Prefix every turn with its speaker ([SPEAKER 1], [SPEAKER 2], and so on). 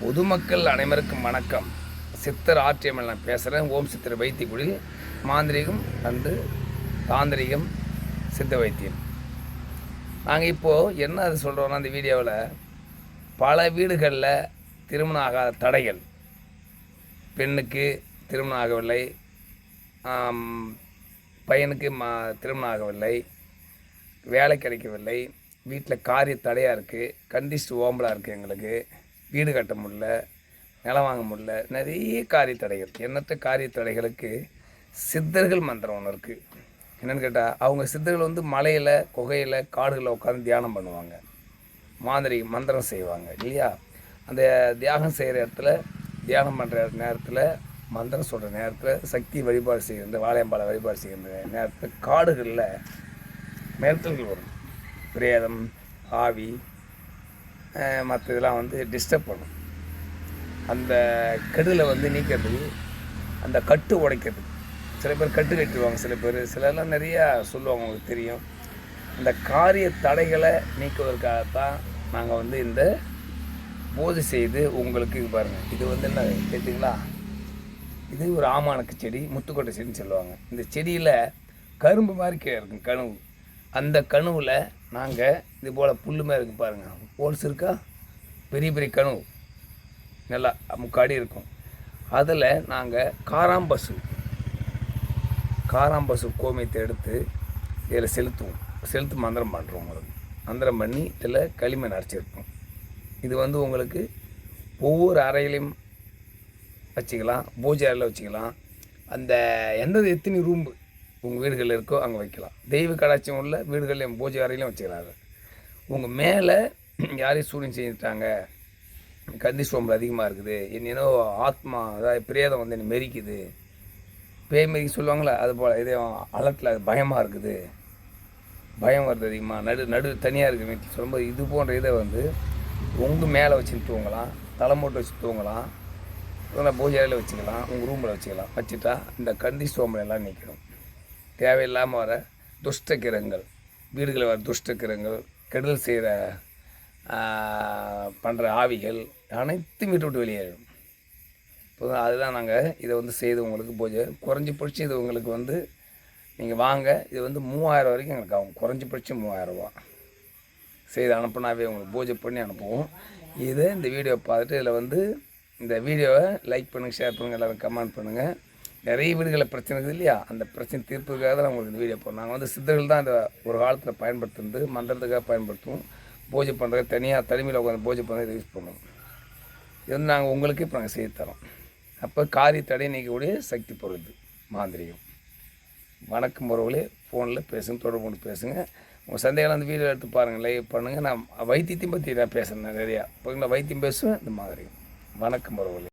[SPEAKER 1] பொதுமக்கள் அனைவருக்கும் வணக்கம். சித்தர் ஆற்றியமல் நான் பேசுகிறேன். ஓம் சித்தர் வைத்தியக்குடில் மாந்திரிகம் அண்டு தாந்திரிகம் சித்த வைத்தியம். நாங்கள் இப்போது என்ன அது சொல்கிறோன்னா, அந்த வீடியோவில் பல வீடுகளில் திருமணம் ஆகாத தடைகள், பெண்ணுக்கு திருமணம் ஆகவில்லை, பையனுக்கு திருமணம் ஆகவில்லை, வேலை கிடைக்கவில்லை, வீட்டில் காரிய தடையாக இருக்குது, கண்டிஸ்ட் ஓம்பலாக இருக்குது, எங்களுக்கு வீடு கட்ட முடியல, நிலம் வாங்க முடியல, நிறைய காரிய தடைகள். எண்ணற்ற காரிய தடைகளுக்கு சித்தர்கள் மந்திரம் ஒன்று இருக்குது. என்னென்னு கேட்டால், அவங்க சித்தர்கள் மலையில், குகையில், காடுகளில் உட்காந்து தியானம் பண்ணுவாங்க, மந்திரம் செய்வாங்க இல்லையா. அந்த தியாகம் செய்கிற இடத்துல, தியானம் பண்ணுற நேரத்தில், மந்திரம் சொல்கிற நேரத்தில், சக்தி வழிபாடு செய்கிற வாழையம்பாலை வழிபாடு செய்கிற நேரத்தில் காடுகளில் மிரட்டல்கள் வரும். பிரேதம், ஆவி, மற்ற இதெல்லாம் டிஸ்டர்ப் பண்ணும். அந்த கெடுல நீக்கிறது, அந்த கட்டு உடைக்கிறது. சில பேர் கட்டு கட்டுவாங்க, சிலர்லாம் நிறையா சொல்லுவாங்க, உங்களுக்கு தெரியும். அந்த காரிய தடைகளை நீக்குவதற்காகத்தான் நாங்கள் இந்த பூஜை செய்து உங்களுக்கு பாருங்கள். இது என்ன கேட்டிங்களா, இது ஒரு ஆமானுக்கு செடி, முத்துக்கொட்டை செடின்னு சொல்லுவாங்க. இந்த செடியில் கரும்பு மாதிரி கீழே இருக்கும் கனவு. அந்த கனவில் நாங்கள் இது போல் புல் மாதிரி இருக்குது பாருங்கள், ஹோல்ஸ் இருக்கா, பெரிய பெரிய கனவு நல்லா முக்காடி இருக்கும். அதில் நாங்கள் காராம்பசு கோமியத்தை எடுத்து இதில் செலுத்து மந்திரம் பண்ணுறோம். உங்களுக்கு மந்திரம் பண்ணி இதில் களிமண் அரைச்சிருக்கோம். இது உங்களுக்கு ஒவ்வொரு அறையிலையும் வச்சுக்கலாம், பூஜை அறையில் வச்சுக்கலாம். அந்த எத்தனை ரூம்பு உங்கள் வீடுகளில் இருக்கோ அங்கே வைக்கலாம். தெய்வ கடாட்சியம் உள்ள வீடுகளில் பூஜை அறையிலையும் வச்சுக்கலாம். அது உங்கள் மேலே யாரையும் சூரியன் செஞ்சுட்டாங்க, கந்தி சோம்பல் அதிகமாக இருக்குது, என்னென்னோ ஆத்மா, அதாவது பிரேதம் என்னை மெரிக்குது, பேய் மெரிக்க சொல்லுவாங்களே, அது போல் இதே அலட்டில் பயமாக இருக்குது, பயம் வருது அதிகமாக, நடு தனியாக இருக்குது சொல்லும்போது, இது போன்ற இதை உங்கள் மேலே வச்சுட்டு தூங்கலாம், தலைமூட்டை வச்சு தூங்கலாம், பூஜை அறையில் வச்சுக்கலாம், உங்கள் ரூமில் வச்சுக்கலாம். வச்சுட்டா இந்த கந்தி சோம்பல் எல்லாம் நிற்கணும். தேவையில்லாமல் வர துஷ்ட கிரகங்கள், வீடுகளில் வர துஷ்ட கிரகங்கள், கெடுதல் செய்கிற பண்ணுற ஆவிகள் அனைத்தும் வீட்டு விட்டு வெளியேறும். இப்போ அதுதான் நாங்கள் இதை செய்து உங்களுக்கு பூஜை குறைஞ்சி பிடிச்சி இது உங்களுக்கு நீங்கள் வாங்க. இது 3000 வரைக்கும் எங்களுக்கு ஆகும். குறைஞ்சி பிடிச்சி 3000 ரூபா செய்து அனுப்புனாவே உங்களுக்கு பூஜை பண்ணி அனுப்புவோம். இது இந்த வீடியோ பார்த்துட்டு இதில் இந்த வீடியோவை லைக் பண்ணுங்கள், ஷேர் பண்ணுங்கள், எல்லோரும் கமெண்ட் பண்ணுங்கள். நிறைய வீடுகளில் பிரச்சனை இருக்குது இல்லையா, அந்த பிரச்சனை தீர்ப்புக்காக தான் உங்களுக்கு இந்த வீடியோ போடுறோம். நாங்கள் சித்தர்கள் தான் இந்த ஒரு காலத்தில் பயன்படுத்துறது, மந்திரத்துக்காக பயன்படுத்துவோம். பூஜை பண்ணுறது தனியாக தனிமையில் உட்காந்து பூஜை பண்ணுறது யூஸ் பண்ணுவோம். இது நாங்கள் உங்களுக்கு இப்போ நாங்கள் செய்து தரோம். அப்போ காரிய தடை நீக்கக்கூடிய சக்தி பொருள் மாந்திரிகம். வணக்கம் உறவுகளே, ஃபோனில் பேசுங்க, தொடர்பு கொண்டு பேசுங்க. உங்கள் சந்தேகம் அந்த வீடியோ எடுத்து பாருங்கள், லைவ் பண்ணுங்கள். நான் வைத்தியத்தையும் பற்றி நான் பேசுகிறேன் நிறையா. இப்போ நான் வைத்தியம் பேசுவேன், இந்த மாதிரி. வணக்கம் உறவுகளே.